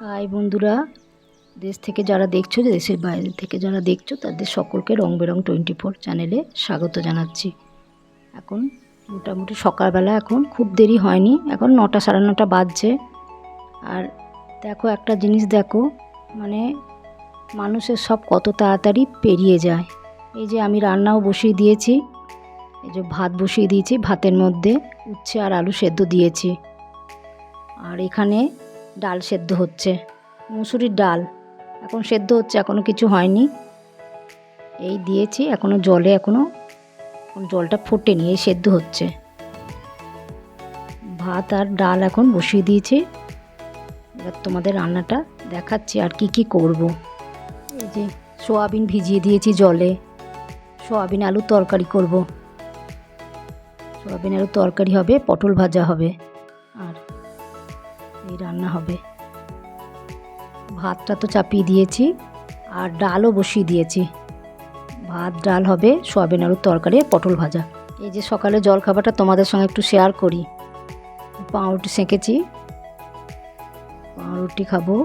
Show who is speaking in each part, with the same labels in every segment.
Speaker 1: High বন্ধুরা, দেশ থেকে যারা দেখছো, দেশের বাইরে থেকে যারা দেখছো, তাদের সকলকে রং বেরং 24 চ্যানেলে স্বাগত জানাচ্ছি। এখন মোটামুটি সকালবেলা, এখন খুব দেরি হয়নি, এখন 9টা সাড়ে 9টা বাজছে। আর দেখো একটা জিনিস দেখো, মানে মানুষের সব কত তাড়াতাড়ি পেরিয়ে যায়। এই যে আমি রান্নাও বসিয়ে দিয়েছি, এই যে ভাত বসিয়ে দিয়েছি, ভাতের মধ্যে উচ্ছে আর আলু সেদ্ধ দিয়েছি। আর এখানে ডাল সেদ্ধ হচ্ছে, মুসুরির ডাল এখন সেদ্ধ হচ্ছে, এখনও কিছু হয়নি। এই দিয়েছি, এখনও জলে এখনও জলটা ফোটেনি, এই সেদ্ধ হচ্ছে। ভাত আর ডাল এখন বসিয়ে দিয়েছি, এবার তোমাদের রান্নাটা দেখাচ্ছি আর কি কি করব। এই যে সোয়াবিন ভিজিয়ে দিয়েছি জলে, সোয়াবিন আলুর তরকারি করব। সোয়াবিন আলুর তরকারি হবে, পটল ভাজা হবে, আর এই রান্না হবে। ভাতটা তো চাপিয়ে দিয়েছি, আর ডালও বসিয়ে দিয়েছি। ভাত ডাল হবে, সোয়াবিন আলুর তরকারি, পটল ভাজা। এই যে সকালে জলখাবারটা তোমাদের সঙ্গে একটু শেয়ার করি। পাউরুটি সেঁকেছি, পাউরুটি খাবো,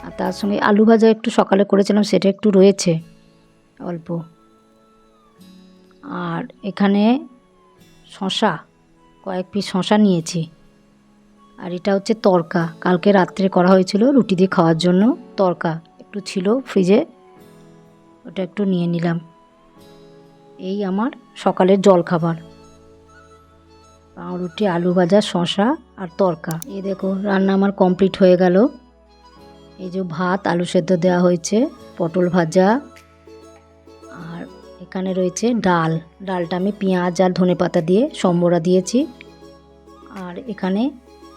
Speaker 1: আর তার সঙ্গে আলু ভাজা একটু সকালে করেছিলাম, সেটা একটু রয়েছে অল্প। আর এখানে শশা, কয়েক পিস শশা নিয়েছি। আর এটা হচ্ছে তরকা, কালকে রাত্রে করা হয়েছিল রুটি দিয়ে খাওয়ার জন্য। তরকা একটু ছিল ফ্রিজে, ওটা একটু নিয়ে নিলাম। এই আমার সকালের জলখাবার, পাউরুটি, আলু ভাজা, শশা আর তরকা। এই দেখো রান্না আমার কমপ্লিট হয়ে গেল। এই যে ভাত আলু সেদ্ধ দেওয়া হয়েছে, পটল ভাজা, আর এখানে রয়েছে ডাল। ডালটা আমি পেঁয়াজ আর ধনেপাতা দিয়ে সম্বরা দিয়েছি। আর এখানে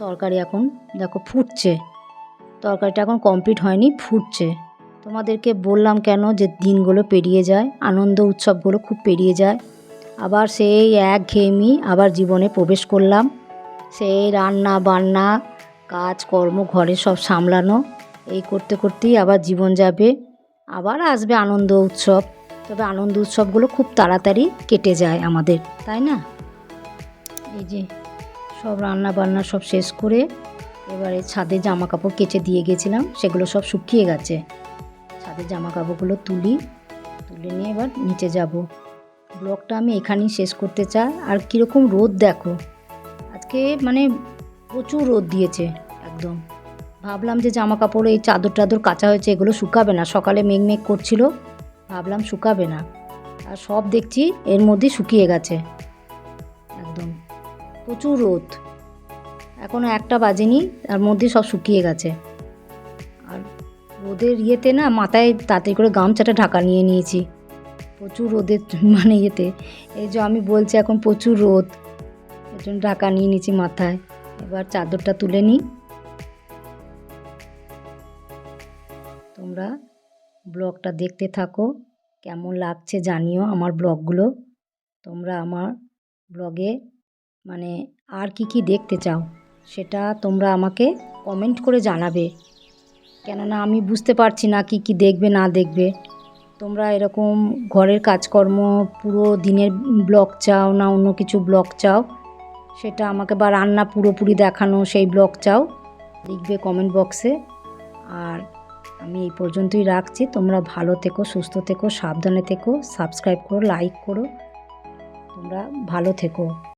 Speaker 1: তরকারি এখন দেখো ফুটছে, তরকারিটা এখন কমপ্লিট হয়নি, ফুটছে। তোমাদেরকে বললাম কেন যে দিনগুলো পেরিয়ে যায়, আনন্দ উৎসবগুলো খুব পেরিয়ে যায়, আবার সেই একঘেয়েমি আবার জীবনে প্রবেশ করলাম। সেই রান্না বান্না, কাজকর্ম, ঘরে সব সামলানো, এই করতে করতেই আবার জীবন যাবে। আবার আসবে আনন্দ উৎসব, তবে আনন্দ উৎসবগুলো খুব তাড়াতাড়ি কেটে যায় আমাদের, তাই না? এই যে সব রান্না বান্না সব শেষ করে এবারে ছাদে জামা কাপড় কেচে দিয়ে গেছিলাম, সেগুলো সব শুকিয়ে গেছে। ছাদের জামা কাপড়গুলো তুলে নিয়ে এবার নিচে যাব। ব্লগটা আমি এখানেই শেষ করতে চাই। আর কীরকম রোদ দেখো, আজকে মানে প্রচুর রোদ দিয়েছে একদম। ভাবলাম যে জামা কাপড়, এই চাদর টাদর কাচা হয়েছে, এগুলো শুকাবে না, সকালে মেঘ করছিল, ভাবলাম শুকাবে না, আর সব দেখছি এর মধ্যে শুকিয়ে গেছে একদম। প্রচুর রোদ, এখনও 1টা বাজেনি, তার মধ্যে সব শুকিয়ে গেছে। আর রোদের ইয়েতে না, মাথায় তাড়াতাড়ি করে গামছাটা ঢাকা নিয়ে নিয়েছি, প্রচুর রোদের মানে ইয়েতে। এই যে আমি বলছি এখন প্রচুর রোদ, এর জন্য ঢাকা নিয়ে নিয়েছি মাথায়। এবার চাদরটা তুলে নিই। তোমরা ব্লগটা দেখতে থাকো, কেমন লাগছে জানিও আমার ব্লগগুলো। তোমরা আমার ব্লগে মানে আর কি দেখতে চাও, সেটা তোমরা আমাকে কমেন্ট করে জানাবে, কেননা আমি বুঝতে পারছি না কি দেখবে না দেখবে। তোমরা এরকম ঘরের কাজকর্ম পুরো দিনের ব্লগ চাও, না অন্য কিছু ব্লগ চাও, সেটা আমাকে, বা রান্না পুরোপুরি দেখানো সেই ব্লগ চাও, লিখবে কমেন্ট বক্সে। আর আমি এই পর্যন্তই রাখছি। তোমরা ভালো থেকো, সুস্থ থেকো, সাবধানে থেকো, সাবস্ক্রাইব করো, লাইক করো, তোমরা ভালো থেকো।